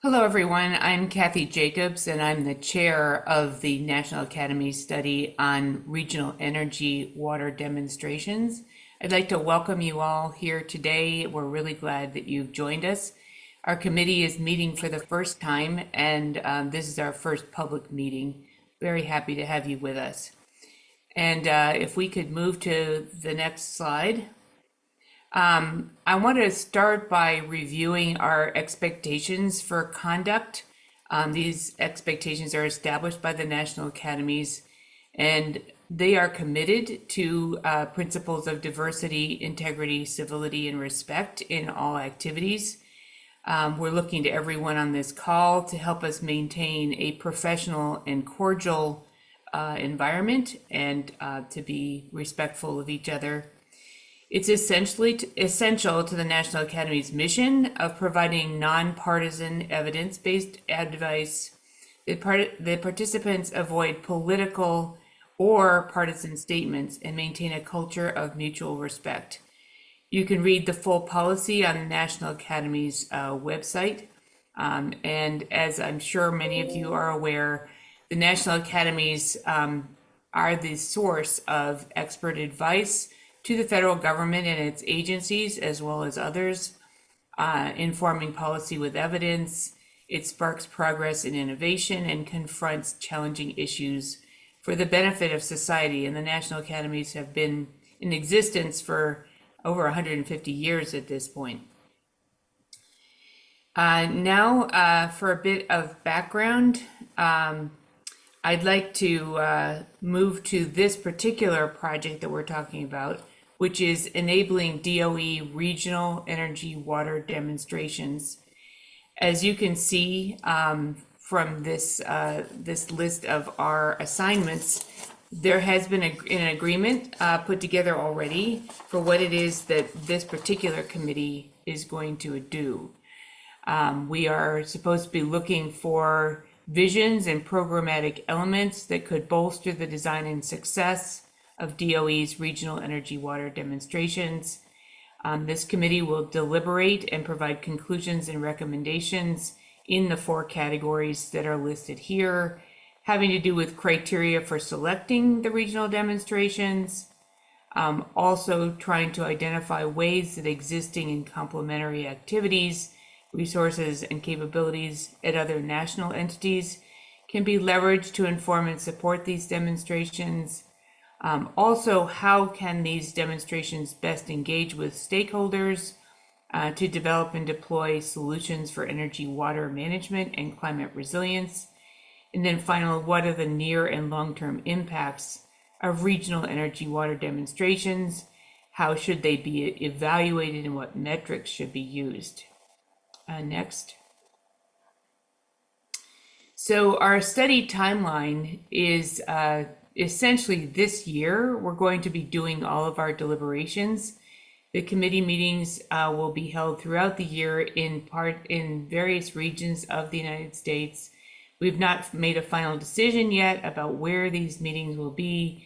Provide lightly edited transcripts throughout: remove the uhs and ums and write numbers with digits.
Hello, everyone. I'm Kathy Jacobs, and I'm the chair of the National Academies study on regional energy water demonstrations. I'd like to welcome you all here today. We're really glad that you've joined us. Our committee is meeting for the first time, and this is our first public meeting. Very happy to have you with us. And if we could move to the next slide. I want to start by reviewing our expectations for conduct. These expectations are established by the National Academies, and they are committed to principles of diversity, integrity, civility, and respect in all activities. We're looking to everyone on this call to help us maintain a professional and cordial environment and to be respectful of each other. It's essential to the National Academy's mission of providing nonpartisan evidence-based advice. The participants avoid political or partisan statements and maintain a culture of mutual respect. You can read the full policy on the National Academy's website. And as I'm sure many of you are aware, the National Academies are the source of expert advice to the federal government and its agencies, as well as others, informing policy with evidence. It sparks progress and innovation and confronts challenging issues for the benefit of society. And the National Academies have been in existence for over 150 years at this point. Now, for a bit of background, I'd like to move to this particular project that we're talking about, which is enabling DOE regional energy water demonstrations. As you can see from this list of our assignments, there has been an agreement put together already for what it is that this particular committee is going to do. We are supposed to be looking for visions and programmatic elements that could bolster the design and success of DOE's regional energy water demonstrations. This committee will deliberate and provide conclusions and recommendations in the 4 categories that are listed here, having to do with criteria for selecting the regional demonstrations, also trying to identify ways that existing and complementary activities, resources, and capabilities at other national entities can be leveraged to inform and support these demonstrations. Also, how can these demonstrations best engage with stakeholders to develop and deploy solutions for energy, water management, and climate resilience? And then finally, what are the near and long-term impacts of regional energy water demonstrations? How should they be evaluated and what metrics should be used? Next. So our study timeline is essentially this year. We're going to be doing all of our deliberations. The committee meetings will be held throughout the year in various regions of the United States. We've not made a final decision yet about where these meetings will be,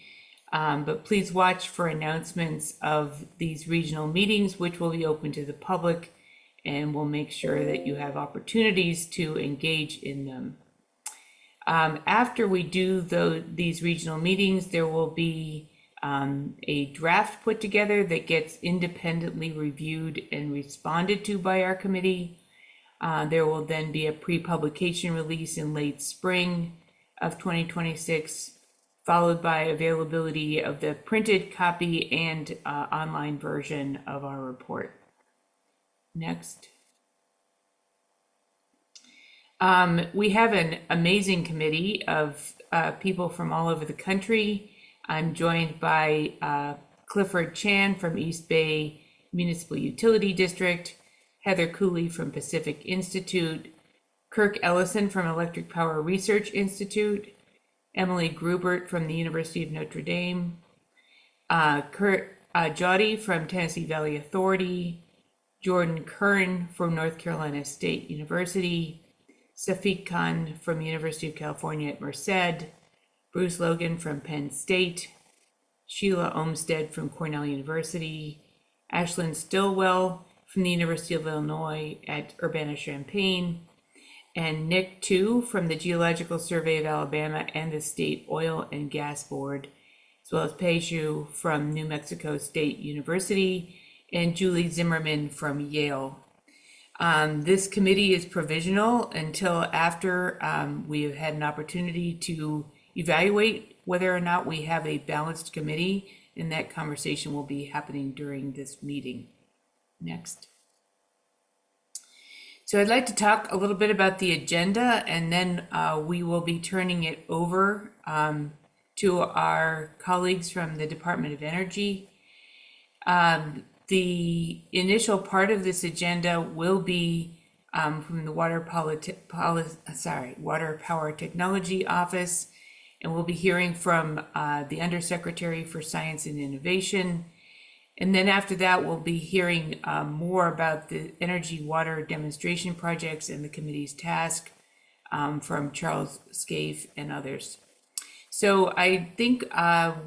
but please watch for announcements of these regional meetings, which will be open to the public, and we'll make sure that you have opportunities to engage in them. After we do these regional meetings, there will be a draft put together that gets independently reviewed and responded to by our committee. There will then be a pre-publication release in late spring of 2026, followed by availability of the printed copy and online version of our report. Next. We have an amazing committee of people from all over the country. I'm joined by Clifford Chan from East Bay Municipal Utility District, Heather Cooley from Pacific Institute, Kirk Ellison from Electric Power Research Institute, Emily Grubert from the University of Notre Dame, Kurt Jody from Tennessee Valley Authority, Jordan Curran from North Carolina State University, Safiq Khan from University of California at Merced, Bruce Logan from Penn State, Sheila Olmsted from Cornell University, Ashlyn Stillwell from the University of Illinois at Urbana-Champaign, and Nick Tu from the Geological Survey of Alabama and the State Oil and Gas Board, as well as Pei Zhu from New Mexico State University, and Julie Zimmerman from Yale. This committee is provisional until after we have had an opportunity to evaluate whether or not we have a balanced committee, and that conversation will be happening during this meeting. Next. So I'd like to talk a little bit about the agenda, and then we will be turning it over to our colleagues from the Department of Energy. The initial part of this agenda will be from the Water Power Technology Office, and we'll be hearing from the Undersecretary for Science and Innovation. And then after that, we'll be hearing more about the energy water demonstration projects and the committee's task from Charles Scaife and others. So I think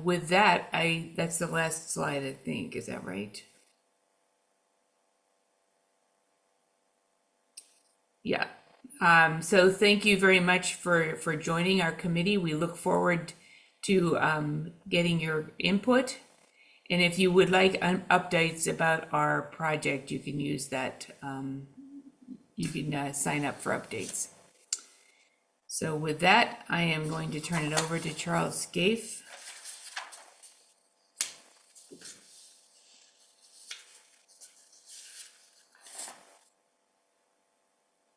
with that, that's the last slide, I think. Is that right? Yeah. So thank you very much for joining our committee. We look forward to getting your input. And if you would like updates about our project, you can use that. You can sign up for updates. So with that, I am going to turn it over to Charles Scaife.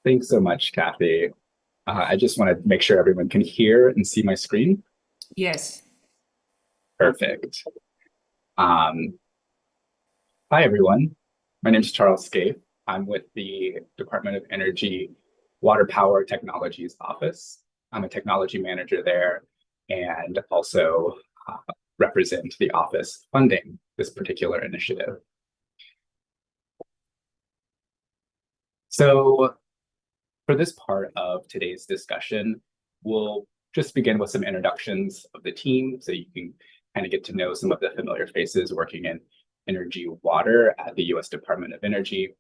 Thanks so much, Kathy. I just want to make sure everyone can hear and see my screen. Yes. Perfect. Hi, everyone. My name is Charles Scaife. I'm with the Department of Energy Water Power Technologies Office. I'm a technology manager there and also represent the office funding this particular initiative. So for this part of today's discussion, we'll just begin with some introductions of the team so you can kind of get to know some of the familiar faces working in energy water at the U.S. Department of Energy.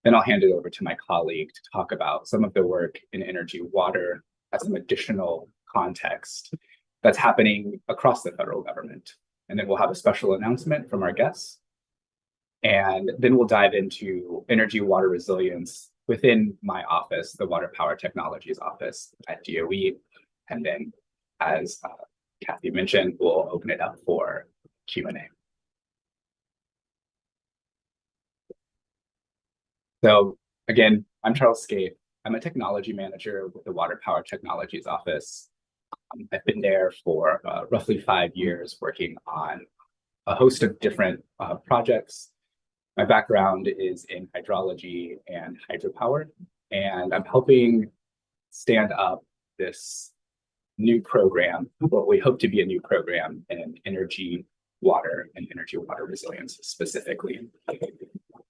Then I'll hand it over to my colleague to talk about some of the work in energy water as some additional context that's happening across the federal government. And then we'll have a special announcement from our guests. And then we'll dive into energy water resilience within my office, the Water Power Technologies Office at DOE. And then, as Kathy mentioned, we'll open it up for Q&A. So again, I'm Charles Scaife. I'm a technology manager with the Water Power Technologies Office. I've been there for roughly 5 years working on a host of different projects. My background is in hydrology and hydropower, and I'm helping stand up this new program, what we hope to be a new program in energy water and energy water resilience specifically.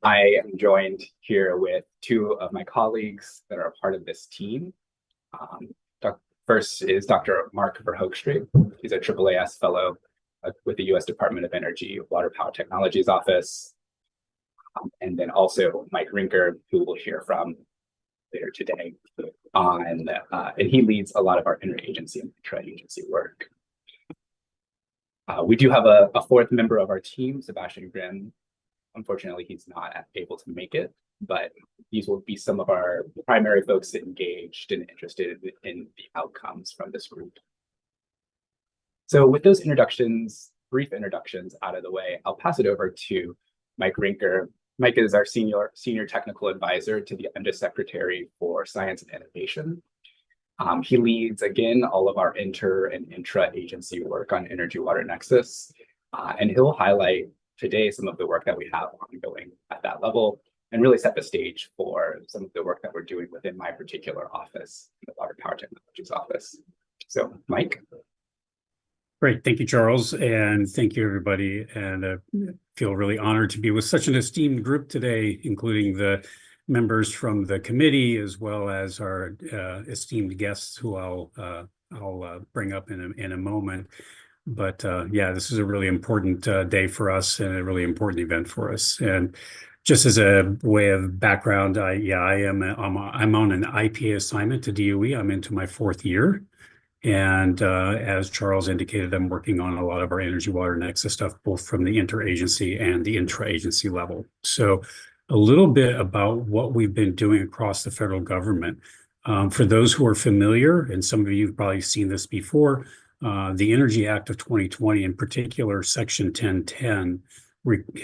I am joined here with 2 of my colleagues that are a part of this team. First is Dr. Mark Verhoogstreet. He's a AAAS fellow with the U.S. Department of Energy Water Power Technologies Office. And then also Mike Rinker, who we'll hear from later today and he leads a lot of our interagency and intra-agency work. We do have a 4th member of our team, Sebastian Grimm. Unfortunately, he's not able to make it, but these will be some of our primary folks engaged and interested in the outcomes from this group. So with those brief introductions out of the way, I'll pass it over to Mike Rinker. Mike is our senior technical advisor to the Undersecretary for Science and Innovation. He leads, again, all of our inter and intra-agency work on Energy Water Nexus, and he'll highlight today some of the work that we have ongoing at that level and really set the stage for some of the work that we're doing within my particular office, the Water Power Technologies Office. So, Mike. Great. Thank you, Charles. And thank you, everybody. And I feel really honored to be with such an esteemed group today, including the members from the committee, as well as our esteemed guests who I'll bring up in a moment. But yeah, this is a really important day for us and a really important event for us. And Just as a way of background, I'm on an IPA assignment to DOE. I'm into my 4th year. And as Charles indicated, I'm working on a lot of our energy water nexus stuff, both from the interagency and the intra-agency level. So a little bit about what we've been doing across the federal government. For those who are familiar, and some of you have probably seen this before, the Energy Act of 2020, in particular, Section 1010,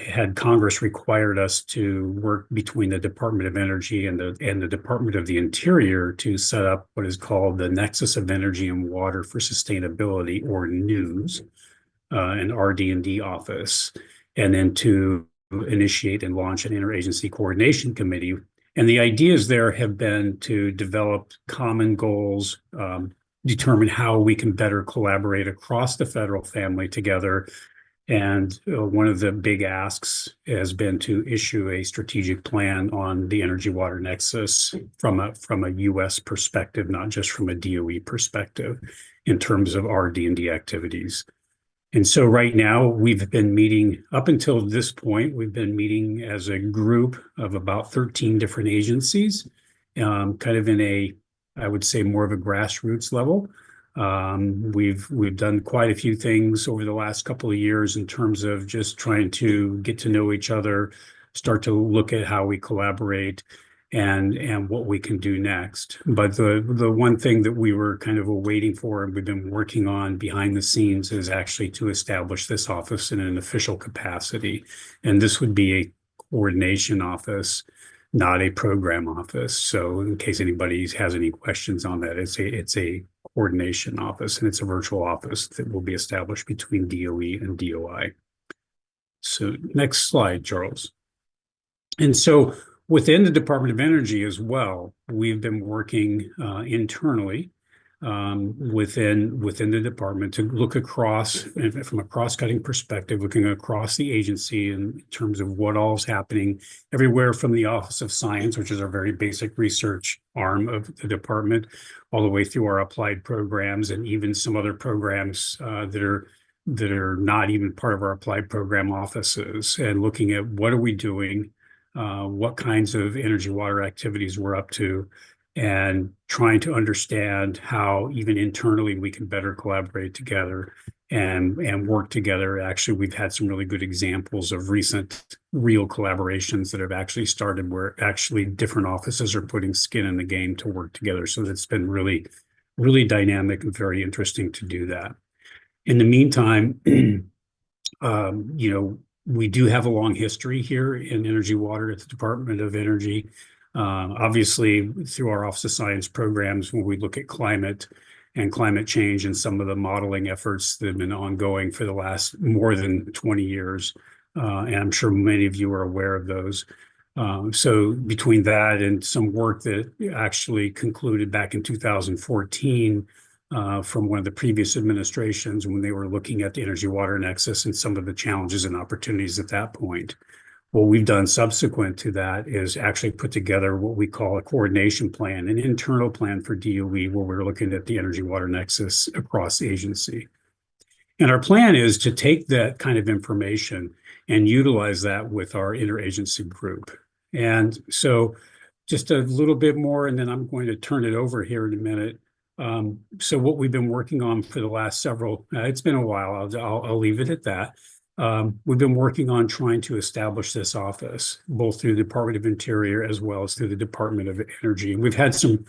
had Congress required us to work between the Department of Energy and the Department of the Interior to set up what is called the Nexus of Energy and Water for Sustainability, or NEWS, an RD&D office, and then to initiate and launch an Interagency Coordination Committee. And the ideas there have been to develop common goals, determine how we can better collaborate across the federal family together. And one of the big asks has been to issue a strategic plan on the energy water nexus from a U.S. perspective, not just from a DOE perspective, in terms of RD&D activities. And so right now we've been meeting, up until this point, we've been meeting as a group of about 13 different agencies, kind of in I would say, more of a grassroots level. We've done quite a few things over the last couple of years in terms of just trying to get to know each other, start to look at how we collaborate and what we can do next. But the one thing that we were kind of waiting for and we've been working on behind the scenes is actually to establish this office in an official capacity. And this would be a coordination office, not a program office. So in case anybody has any questions on that, it's a coordination office, and it's a virtual office that will be established between DOE and DOI. So next slide, Charles. And so within the Department of Energy as well, we've been working internally within the department to look across, from a cross-cutting perspective, looking across the agency in terms of what all is happening everywhere from the Office of Science, which is our very basic research arm of the department, all the way through our applied programs and even some other programs that are not even part of our applied program offices, and looking at what are we doing, what kinds of energy water activities we're up to, and trying to understand how even internally we can better collaborate together and work together. Actually, we've had some really good examples of recent real collaborations that have actually started where actually different offices are putting skin in the game to work together. So it's been really, really dynamic and very interesting to do that. In the meantime, we do have a long history here in energy water at the Department of Energy. Obviously, through our Office of Science programs, when we look at climate and climate change and some of the modeling efforts that have been ongoing for the last more than 20 years, and I'm sure many of you are aware of those. So between that and some work that actually concluded back in 2014 from one of the previous administrations when they were looking at the energy water nexus and some of the challenges and opportunities at that point. What we've done subsequent to that is actually put together what we call a coordination plan, an internal plan for DOE, where we're looking at the energy water nexus across the agency. And our plan is to take that kind of information and utilize that with our interagency group. And so just a little bit more, and then I'm going to turn it over here in a minute. So what we've been working on for the last several, it's been a while, I'll leave it at that. We've been working on trying to establish this office, both through the Department of Interior as well as through the Department of Energy. And we've had some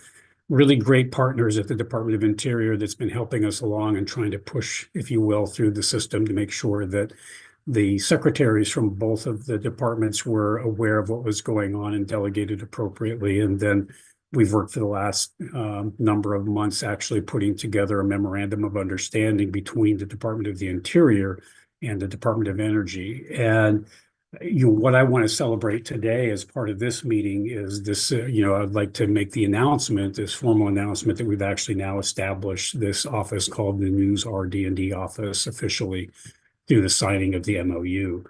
really great partners at the Department of Interior that's been helping us along and trying to push, if you will, through the system to make sure that the secretaries from both of the departments were aware of what was going on and delegated appropriately. And then we've worked for the last number of months actually putting together a memorandum of understanding between the Department of the Interior and the Department of Energy. And what I want to celebrate today as part of this meeting is this, I'd like to make the announcement, this formal announcement, that we've actually now established this office called the NEWS RD&D office officially through the signing of the MOU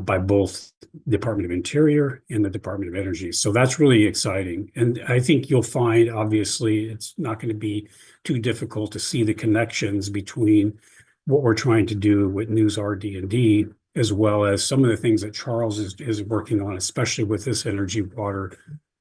by both Department of Interior and the Department of Energy. So that's really exciting. And I think you'll find, obviously, it's not going to be too difficult to see the connections between what we're trying to do with NEWS RD&D as well as some of the things that Charles is working on, especially with this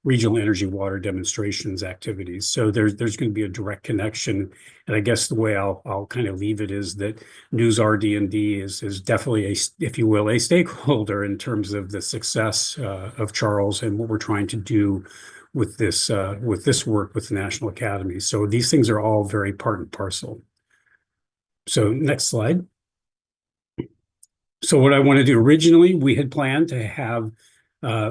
regional energy water demonstrations activities. So there's going to be a direct connection. And I guess the way I'll kind of leave it is that News RD&D is definitely if you will, a stakeholder in terms of the success of Charles and what we're trying to do with this work with the National Academies. So these things are all very part and parcel. So next slide. So what I want to do, originally, we had planned to have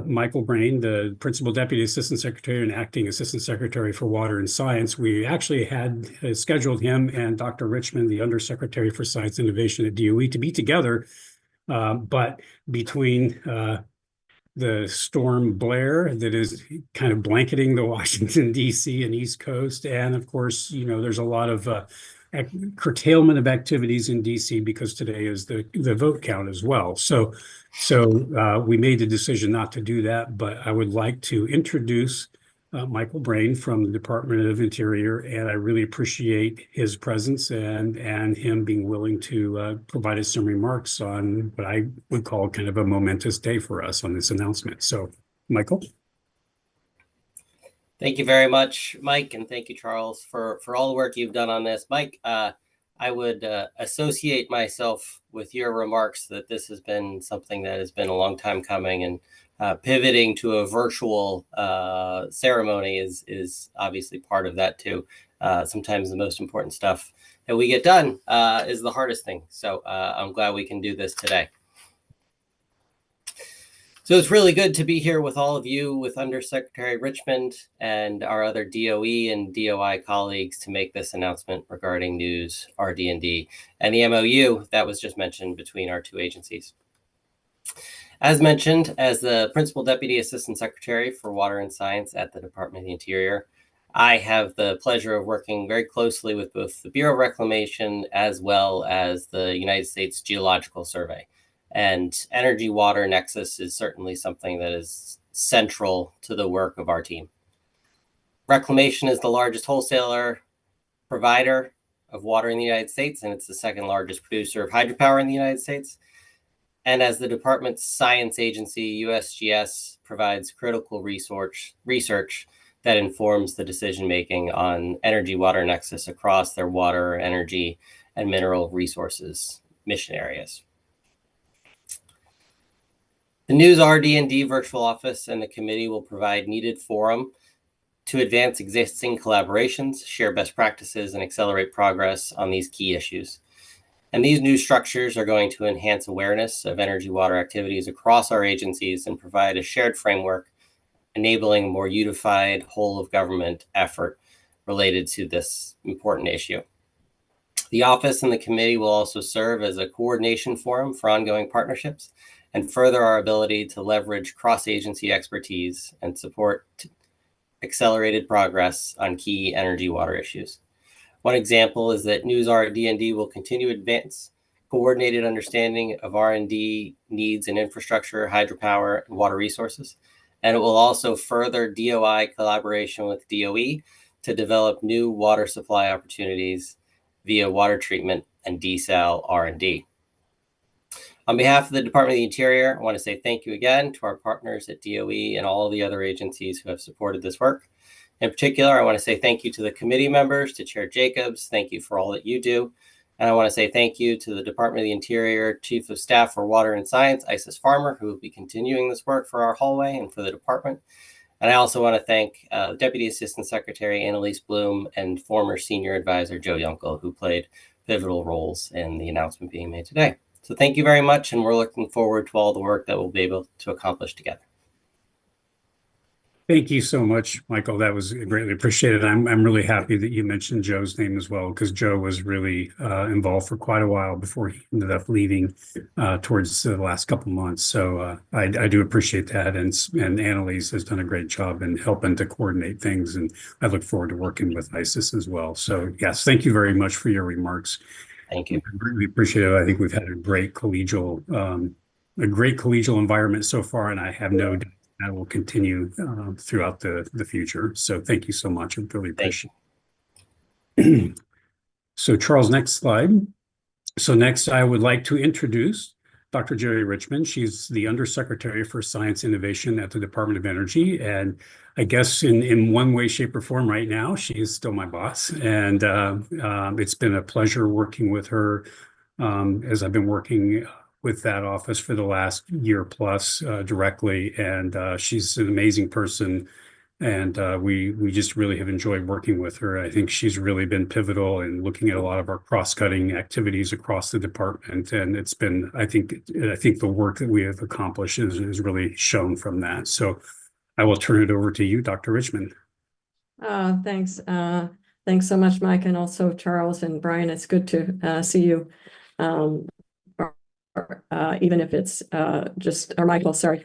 Michael Brain, the Principal Deputy Assistant Secretary and Acting Assistant Secretary for Water and Science. We actually had scheduled him and Dr. Richmond, the Undersecretary for Science Innovation at DOE, to be together. But between the storm Blair that is kind of blanketing the Washington, D.C. and East Coast, and of course, there's a lot of curtailment of activities in DC because today is the vote count as well. So we made the decision not to do that, but I would like to introduce Michael Brain from the Department of Interior, and I really appreciate his presence and him being willing to provide us some remarks on what I would call kind of a momentous day for us on this announcement. So, Michael. Thank you very much, Mike, and thank you, Charles, for all the work you've done on this. Mike, I would associate myself with your remarks that this has been something that has been a long time coming, and pivoting to a virtual ceremony is obviously part of that too. Sometimes the most important stuff that we get done is the hardest thing. So I'm glad we can do this today. So it's really good to be here with all of you, with Undersecretary Richmond and our other DOE and DOI colleagues to make this announcement regarding News RD&D and the MOU that was just mentioned between our two agencies. As mentioned, as the Principal Deputy Assistant Secretary for Water and Science at the Department of the Interior, I have the pleasure of working very closely with both the Bureau of Reclamation as well as the United States Geological Survey. And Energy Water Nexus is certainly something that is central to the work of our team. Reclamation is the largest wholesaler provider of water in the United States, and it's the second largest producer of hydropower in the United States. And as the department's science agency, USGS provides critical research that informs the decision-making on Energy Water Nexus across their water, energy, and mineral resources mission areas. The News RD&D virtual office and the committee will provide needed forum to advance existing collaborations, share best practices, and accelerate progress on these key issues. And these new structures are going to enhance awareness of energy water activities across our agencies and provide a shared framework, enabling a more unified whole of government effort related to this important issue. The office and the committee will also serve as a coordination forum for ongoing partnerships and further our ability to leverage cross-agency expertise and support accelerated progress on key energy water issues. One example is that News RD&D will continue to advance coordinated understanding of R&D needs in infrastructure, hydropower, and water resources. And it will also further DOI collaboration with DOE to develop new water supply opportunities via water treatment and desal R&D. On behalf of the Department of the Interior, I want to say thank you again to our partners at DOE and all the other agencies who have supported this work. In particular, I want to say thank you to the committee members, to Chair Jacobs. Thank you for all that you do. And I want to say thank you to the Department of the Interior Chief of Staff for Water and Science, Isis Farmer, who will be continuing this work for our hallway and for the department. And I also want to thank Deputy Assistant Secretary Annalise Bloom and former Senior Advisor Joe Yunkel, who played pivotal roles in the announcement being made today. So thank you very much, and we're looking forward to all the work that we'll be able to accomplish together. Thank you so much, Michael. That was greatly appreciated. I'm really happy that you mentioned Joe's name as well, because Joe was really involved for quite a while before he ended up leaving towards the last couple of months. So I do appreciate that. And Annalise has done a great job in helping to coordinate things. And I look forward to working with ISIS as well. So yes, thank you very much for your remarks. Thank you. I really appreciate it. I think we've had a great collegial environment so far, and I have no doubt that will continue throughout the future. So thank you so much. I really appreciate it. So Charles, next slide. So next, I would like to introduce Dr. Jerry Richmond. She's the Undersecretary for Science Innovation at the Department of Energy. And I guess in one way, shape, or form right now, she is still my boss. And it's been a pleasure working with her as I've been working with that office for the last year plus directly. And she's an amazing person. And we just really have enjoyed working with her. I think she's really been pivotal in looking at a lot of our cross-cutting activities across the department. And it's been, I think the work that we have accomplished is really shown from that. So I will turn it over to you, Dr. Richmond. Thanks. Thanks so much, Mike, and also Charles and Brian. It's good to see you. Even if it's just, or Michael, sorry.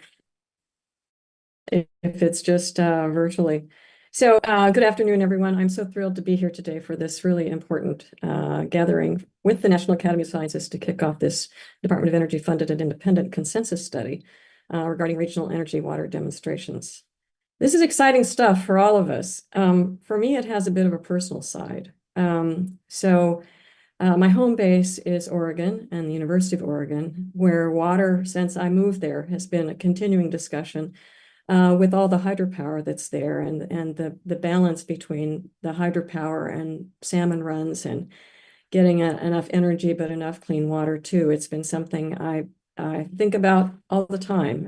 If it's just virtually. So good afternoon, everyone. I'm so thrilled to be here today for this really important gathering with the National Academy of Sciences to kick off this Department of Energy funded and independent consensus study regarding regional energy water demonstrations. This is exciting stuff for all of us. For me, it has a bit of a personal side. My home base is Oregon and the University of Oregon, where water, since I moved there, has been a continuing discussion with all the hydropower that's there and the balance between the hydropower and salmon runs and getting enough energy, but enough clean water too. It's been something I think about all the time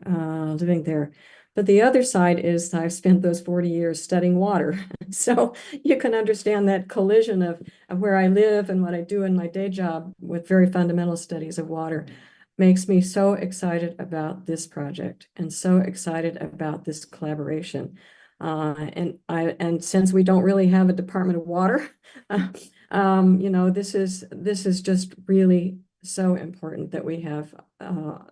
living there. But the other side is I've spent those 40 years studying water. So you can understand that collision of where I live and what I do in my day job with very fundamental studies of water makes me so excited about this project and so excited about this collaboration. And since we don't really have a Department of Water, this is just really so important that we have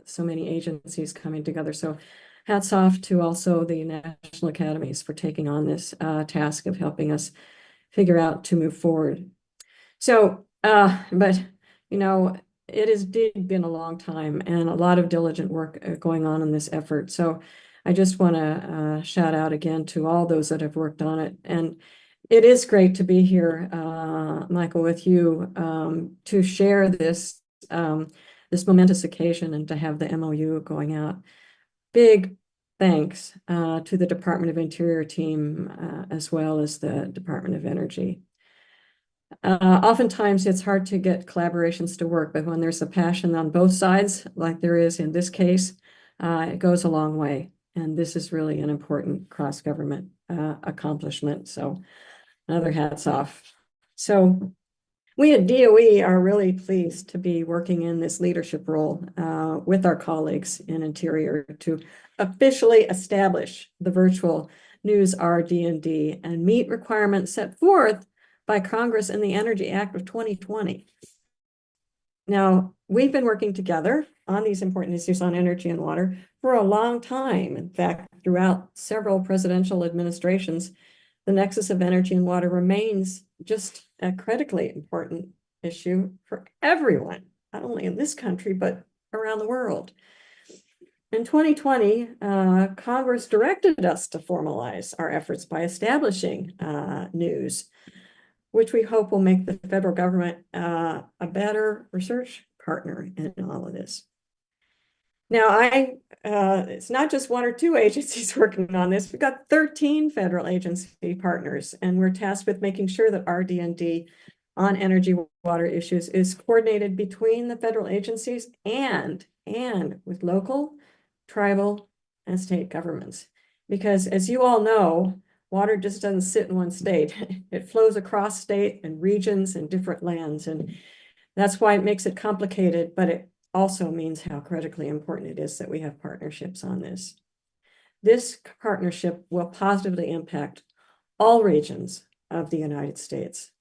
so many agencies coming together. So hats off to also the National Academies for taking on this task of helping us figure out to move forward. So, but it has been a long time and a lot of diligent work going on in this effort. So I just want to shout out again to all those that have worked on it. And it is great to be here, Michael, with you to share this momentous occasion and to have the MOU going out. Big thanks to the Department of Interior team as well as the Department of Energy. Oftentimes it's hard to get collaborations to work, but when there's a passion on both sides, like there is in this case, it goes a long way. And this is really an important cross-government accomplishment. So another hats off. So we at DOE are really pleased to be working in this leadership role with our colleagues in Interior to officially establish the virtual news RD&D and meet requirements set forth by Congress in the Energy Act of 2020. Now, we've been working together on these important issues on energy and water for a long time. In fact, throughout several presidential administrations, the nexus of energy and water remains just a critically important issue for everyone, not only in this country, but around the world. In 2020, Congress directed us to formalize our efforts by establishing news, which we hope will make the federal government a better research partner in all of this. Now, it's not just one or two agencies working on this. We've got 13 federal agency partners, and we're tasked with making sure that RD&D on energy water issues is coordinated between the federal agencies and with local, tribal, and state governments. Because as you all know, water just doesn't sit in one state. It flows across state and regions and different lands. And that's why it makes it complicated, but it also means how critically important it is that we have partnerships on this. This partnership will positively impact all regions of the United States.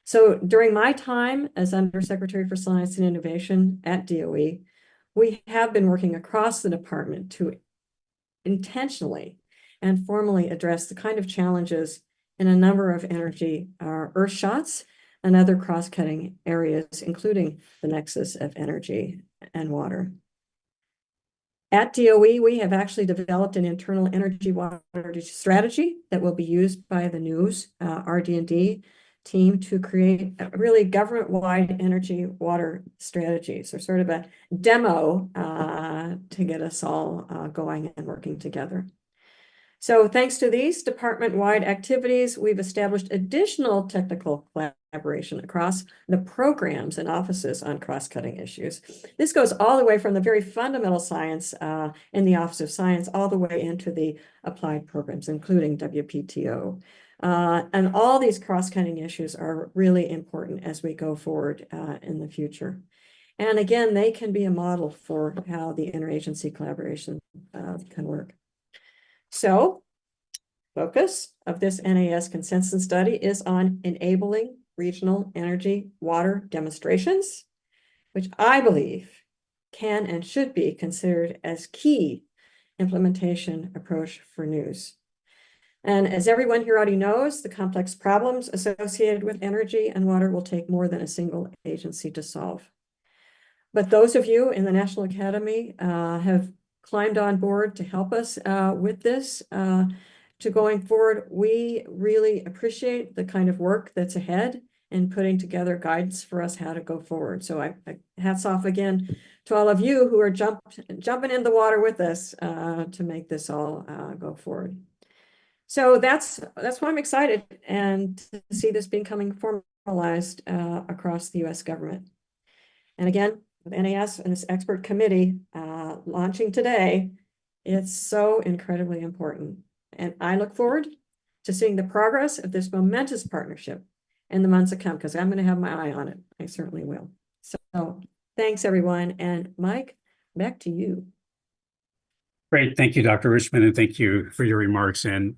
So during my time as Undersecretary for Science and Innovation at DOE, we have been working across the department to intentionally and formally address the kind of challenges in a number of energy earth shots and other cross-cutting areas, including the nexus of energy and water. At DOE, we have actually developed an internal energy water strategy that will be used by the news RD&D team to create a really government-wide energy water strategy. So sort of a demo to get us all going and working together. So thanks to these department-wide activities, we've established additional technical collaboration across the programs and offices on cross-cutting issues. This goes all the way from the very fundamental science in the Office of Science all the way into the applied programs, including WPTO. And all these cross-cutting issues are really important as we go forward in the future. And again, they can be a model for how the interagency collaboration can work. So, focus of this NAS consensus study is on enabling regional energy water demonstrations, which I believe can and should be considered as key implementation approach for news. And as everyone here already knows, the complex problems associated with energy and water will take more than a single agency to solve. But those of you in the National Academy have climbed on board to help us with this to going forward. We really appreciate the kind of work that's ahead in putting together guidance for us how to go forward. So I hats off again to all of you who are jumping in the water with us to make this all go forward. So that's why I'm excited and to see this becoming formalized across the U.S. government. And again, with NAS and this expert committee launching today, it's so incredibly important. And I look forward to seeing the progress of this momentous partnership in the months to come, because I'm going to have my eye on it. I certainly will. So thanks, everyone. And Mike, back to you. Great. Thank you, Dr. Richmond, and thank you for your remarks. And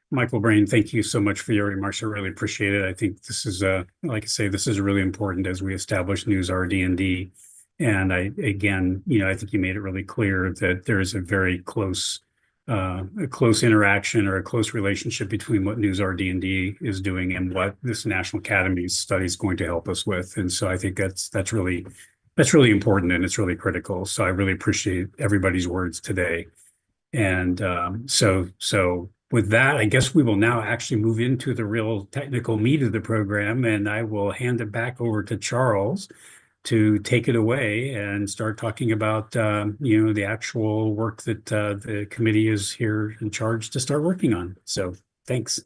Michael Brain, thank you so much for your remarks. I really appreciate it. I think this is, like I say, this is really important as we establish News RD&D. And I think you made it really clear that there is a very close interaction or a close relationship between what News RD&D is doing and what this National Academies study is going to help us with. And so I think that's really important, and it's really critical. So I really appreciate everybody's words today. And so with that, I guess we will now actually move into the real technical meat of the program, and I will hand it back over to Charles to take it away and start talking about the actual work that the committee is here in charge to start working on. So thanks.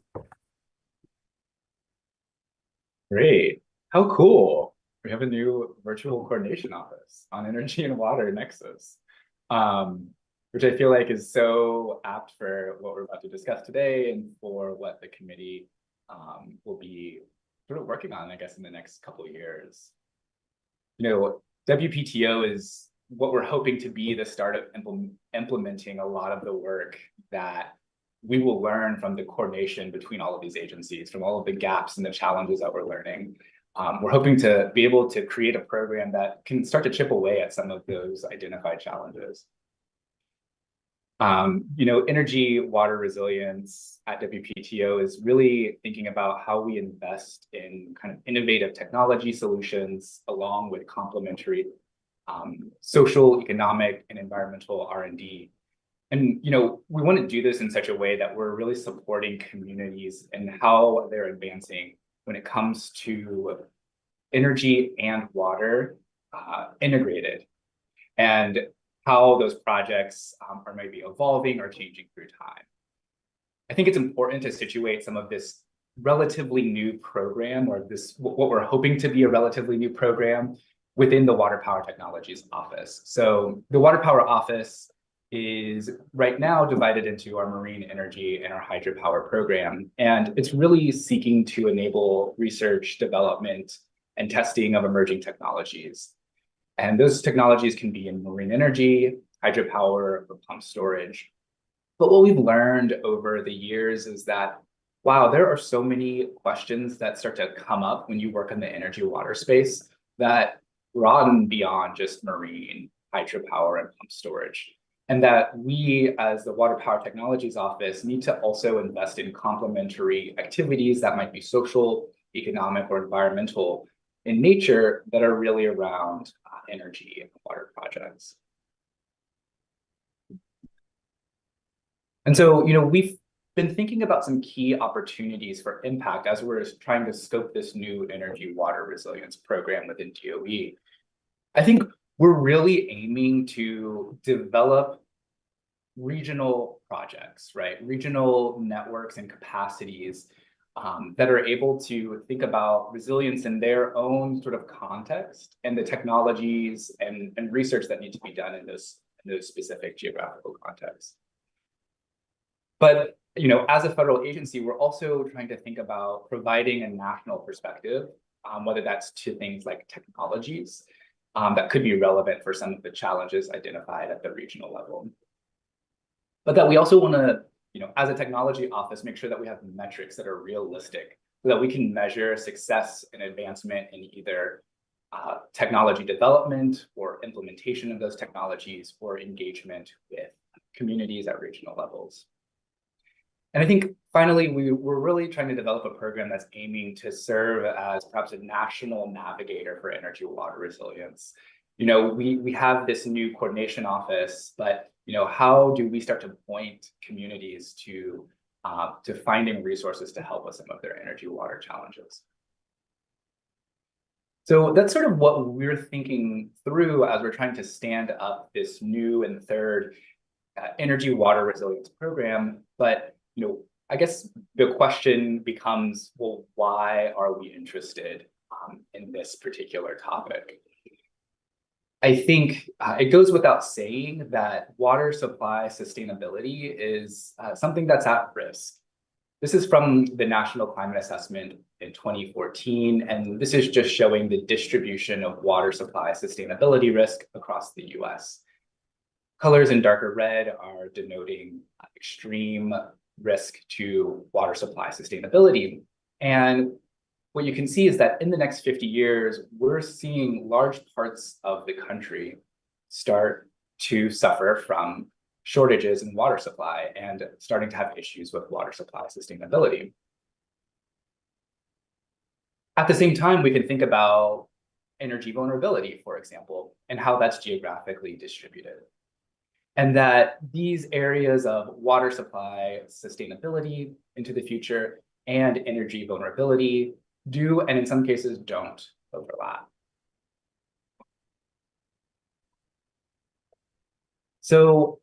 Great. How cool. We have a new virtual coordination office on energy and water Nexus, which I feel like is so apt for what we're about to discuss today and for what the committee will be sort of working on, I guess, in the next couple of years. WPTO is what we're hoping to be the start of implementing a lot of the work that we will learn from the coordination between all of these agencies, from all of the gaps and the challenges that we're learning. We're hoping to be able to create a program that can start to chip away at some of those identified challenges. Energy water resilience at WPTO is really thinking about how we invest in kind of innovative technology solutions along with complementary social, economic, and environmental R&D. And, we want to do this in such a way that we're really supporting communities and how they're advancing when it comes to energy and water integrated, and how those projects are maybe evolving or changing through time. I think it's important to situate some of this relatively new program, or this what we're hoping to be a relatively new program, within the Water Power Technologies Office. So the Water Power Office is right now divided into our marine energy and our hydropower program. And it's really seeking to enable research, development, and testing of emerging technologies. And those technologies can be in marine energy, hydropower, or pump storage. But what we've learned over the years is that, wow, there are so many questions that start to come up when you work in the energy water space that broaden beyond just marine, hydropower, and pump storage. And that we, as the Water Power Technologies Office, need to also invest in complementary activities that might be social, economic, or environmental in nature that are really around energy and water projects. And so, we've been thinking about some key opportunities for impact as we're trying to scope this new energy water resilience program within DOE. I think we're really aiming to develop regional projects, right? Regional networks and capacities that are able to think about resilience in their own sort of context and the technologies and research that need to be done in those specific geographical contexts. But as a federal agency, we're also trying to think about providing a national perspective, whether that's to things like technologies that could be relevant for some of the challenges identified at the regional level. But that we also want to, as a technology office, make sure that we have metrics that are realistic so that we can measure success and advancement in either technology development or implementation of those technologies or engagement with communities at regional levels. And I think finally, we're really trying to develop a program that's aiming to serve as perhaps a national navigator for energy water resilience. We have this new coordination office, but how do we start to point communities to finding resources to help with some of their energy water challenges? So that's sort of what we're thinking through as we're trying to stand up this new and third energy water resilience program. But I guess the question becomes, well, why are we interested in this particular topic? I think it goes without saying that water supply sustainability is something that's at risk. This is from the National Climate Assessment in 2014, and this is just showing the distribution of water supply sustainability risk across the US. Colors in darker red are denoting extreme risk to water supply sustainability. And what you can see is that in the next 50 years, we're seeing large parts of the country start to suffer from shortages in water supply and starting to have issues with water supply sustainability. At the same time, we can think about energy vulnerability, for example, and how that's geographically distributed. And that these areas of water supply sustainability into the future and energy vulnerability do, and in some cases don't, overlap. So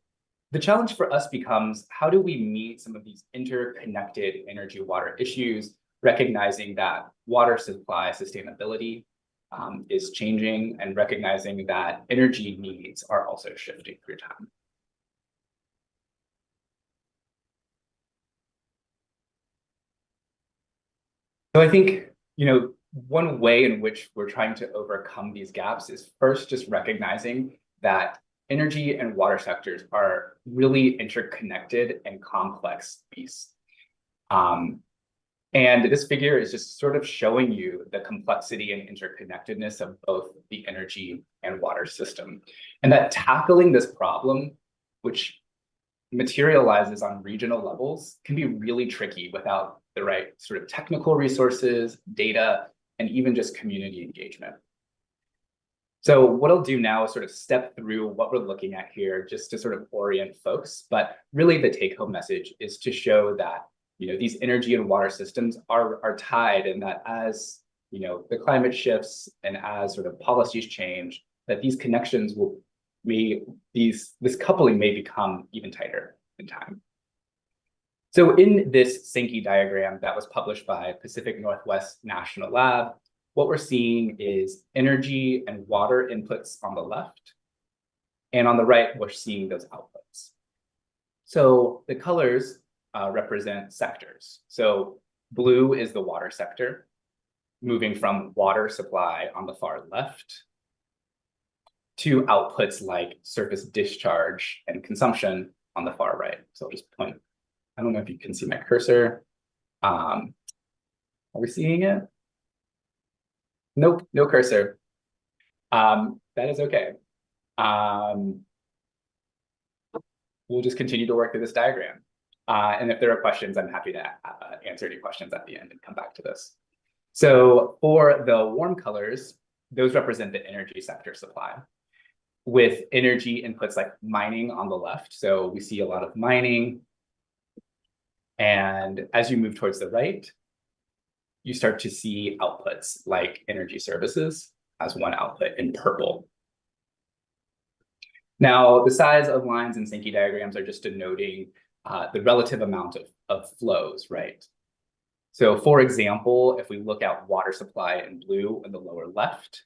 the challenge for us becomes, how do we meet some of these interconnected energy water issues, recognizing that water supply sustainability is changing and recognizing that energy needs are also shifting through time. So I think, one way in which we're trying to overcome these gaps is first just recognizing that energy and water sectors are really interconnected and complex beasts. And this figure is just sort of showing you the complexity and interconnectedness of both the energy and water system. And that tackling this problem, which materializes on regional levels, can be really tricky without the right sort of technical resources, data, and even just community engagement. So what I'll do now is sort of step through what we're looking at here just to sort of orient folks. But really the take-home message is to show that these energy and water systems are tied, and that as the climate shifts and as sort of policies change, that these connections this coupling may become even tighter in time. So in this Sankey diagram that was published by Pacific Northwest National Lab, what we're seeing is energy and water inputs on the left, and on the right, we're seeing those outputs. So the colors represent sectors. So blue is the water sector, moving from water supply on the far left to outputs like surface discharge and consumption on the far right. So I'll just point. I don't know if you can see my cursor. Are we seeing it? Nope, no cursor. That is okay. We'll just continue to work through this diagram. And if there are questions, I'm happy to answer any questions at the end and come back to this. So for the warm colors, those represent the energy sector supply, with energy inputs like mining on the left. So we see a lot of mining. And as you move towards the right, you start to see outputs like energy services as one output in purple. Now, the size of lines in Sankey diagrams are just denoting the relative amount of flows, right? So for example, if we look at water supply in blue in the lower left,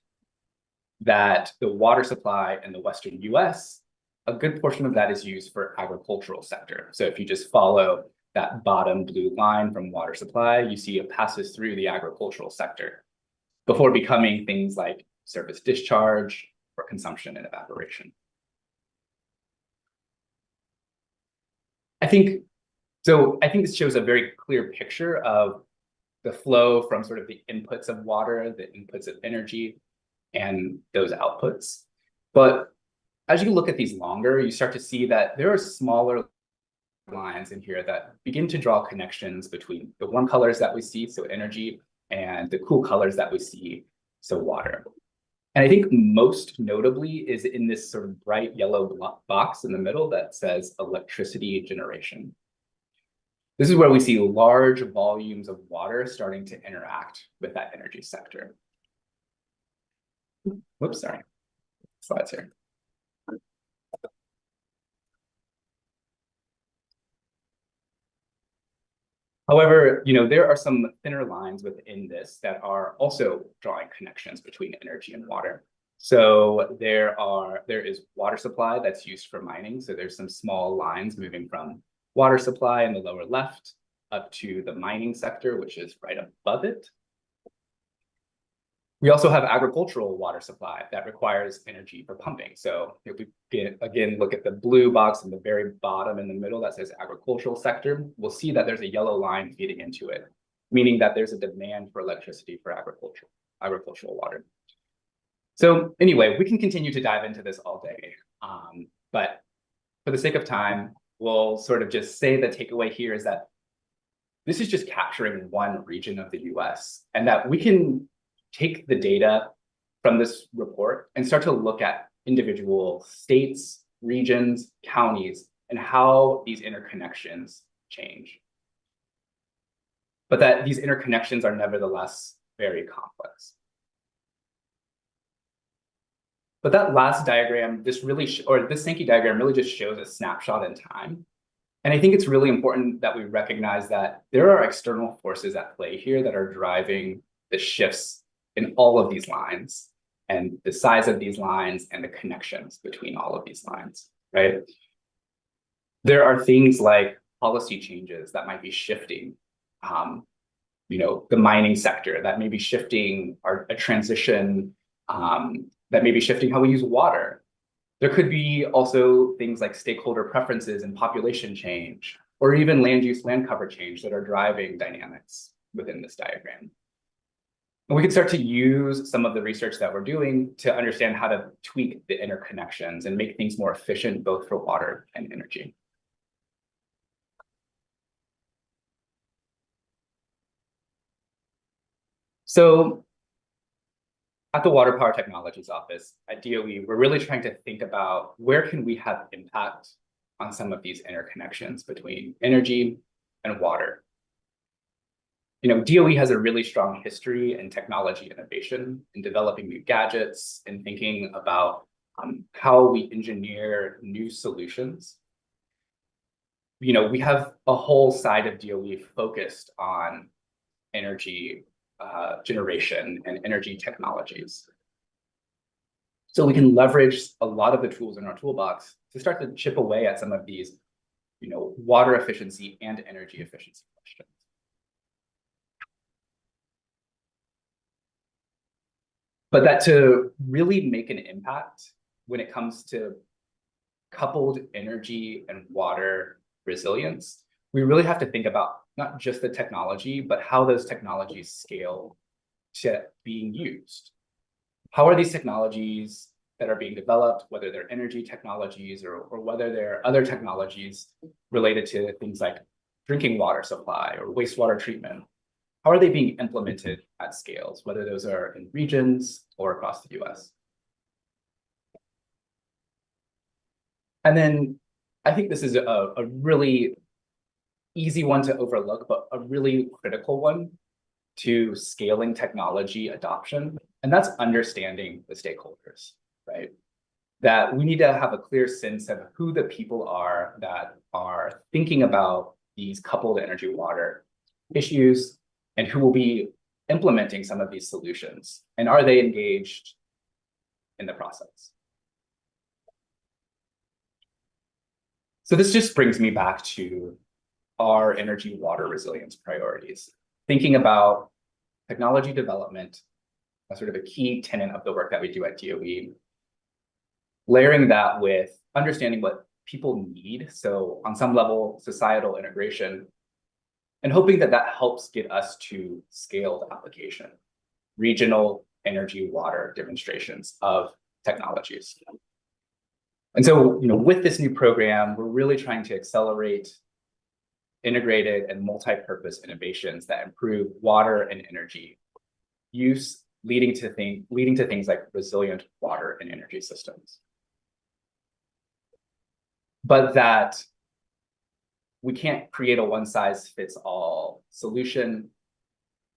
that the water supply in the Western US, a good portion of that is used for agricultural sector. So if you just follow that bottom blue line from water supply, you see it passes through the agricultural sector before becoming things like surface discharge or consumption and evaporation. I think this shows a very clear picture of the flow from sort of the inputs of water, the inputs of energy, and those outputs. But as you look at these longer, you start to see that there are smaller lines in here that begin to draw connections between the warm colors that we see, so energy, and the cool colors that we see, so water. And I think most notably is in this sort of bright yellow box in the middle that says electricity generation. This is where we see large volumes of water starting to interact with that energy sector. Whoops, sorry. Slides here. However, there are some thinner lines within this that are also drawing connections between energy and water. So there is water supply that's used for mining. So there's some small lines moving from water supply in the lower left up to the mining sector, which is right above it. We also have agricultural water supply that requires energy for pumping. So if we again look at the blue box in the very bottom in the middle that says agricultural sector, we'll see that there's a yellow line feeding into it, meaning that there's a demand for electricity for agricultural water. So anyway, we can continue to dive into this all day, but for the sake of time, we'll sort of just say the takeaway here is that this is just capturing one region of the US, and that we can take the data from this report and start to look at individual states, regions, counties, and how these interconnections change. But that these interconnections are nevertheless very complex. But that last diagram, this Sankey diagram really just shows a snapshot in time. And I think it's really important that we recognize that there are external forces at play here that are driving the shifts in all of these lines and the size of these lines and the connections between all of these lines, right? There are things like policy changes that might be shifting, the mining sector, that may be shifting a transition, that may be shifting how we use water. There could be also things like stakeholder preferences and population change, or even land use, land cover change that are driving dynamics within this diagram. And we can start to use some of the research that we're doing to understand how to tweak the interconnections and make things more efficient, both for water and energy. So at the Water Power Technologies Office at DOE, we're really trying to think about where can we have impact on some of these interconnections between energy and water. DOE has a really strong history in technology innovation, in developing new gadgets, and thinking about how we engineer new solutions. We have a whole side of DOE focused on energy generation and energy technologies. So we can leverage a lot of the tools in our toolbox to start to chip away at some of these, water efficiency and energy efficiency questions. But that to really make an impact when it comes to coupled energy and water resilience, we really have to think about not just the technology, but how those technologies scale to being used. How are these technologies that are being developed, whether they're energy technologies or whether they're other technologies related to things like drinking water supply or wastewater treatment, how are they being implemented at scales, whether those are in regions or across the US? And then I think this is a really easy one to overlook, but a really critical one to scaling technology adoption. And that's understanding the stakeholders, right? That we need to have a clear sense of who the people are that are thinking about these coupled energy water issues and who will be implementing some of these solutions. And are they engaged in the process? So this just brings me back to our energy water resilience priorities. Thinking about technology development as sort of a key tenet of the work that we do at DOE, layering that with understanding what people need. So on some level, societal integration, and hoping that that helps get us to scaled application, regional energy water demonstrations of technologies. And so, with this new program, we're really trying to accelerate integrated and multi-purpose innovations that improve water and energy use, leading to things like resilient water and energy systems. But that we can't create a one-size-fits-all solution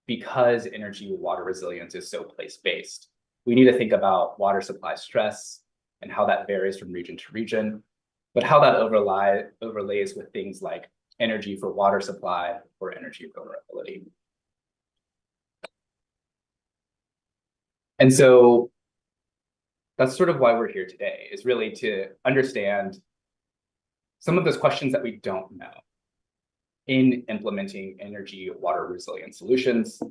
because energy water resilience is so place-based. We need to think about water supply stress and how that varies from region to region, but how that overlays with things like energy for water supply or energy vulnerability. And so that's sort of why we're here today, is really to understand some of those questions that we don't know in implementing energy water resilient solutions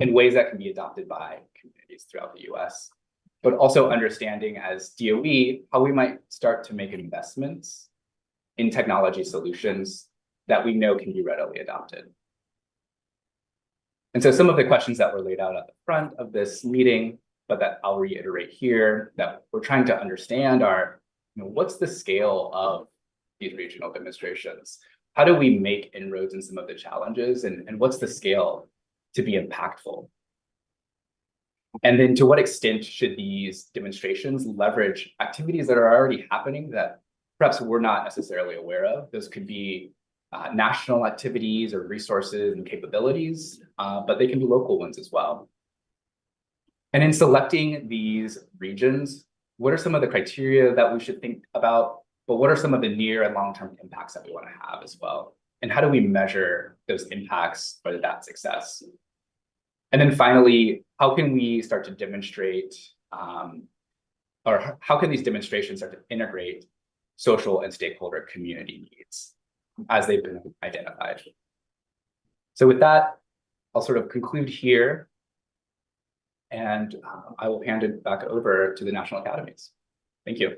in ways that can be adopted by communities throughout the US, but also understanding as DOE how we might start to make investments in technology solutions that we know can be readily adopted. And so some of the questions that were laid out at the front of this meeting, but that I'll reiterate here, that we're trying to understand are, what's the scale of these regional demonstrations? How do we make inroads in some of the challenges, and what's the scale to be impactful? And then to what extent should these demonstrations leverage activities that are already happening that perhaps we're not necessarily aware of? Those could be national activities or resources and capabilities, but they can be local ones as well. And in selecting these regions, what are some of the criteria that we should think about? But what are some of the near and long-term impacts that we want to have as well? And how do we measure those impacts for that success? And then finally, how can we start to demonstrate, or how can these demonstrations start to integrate social and stakeholder community needs as they've been identified? So with that, I'll sort of conclude here, and I will hand it back over to the National Academies. Thank you.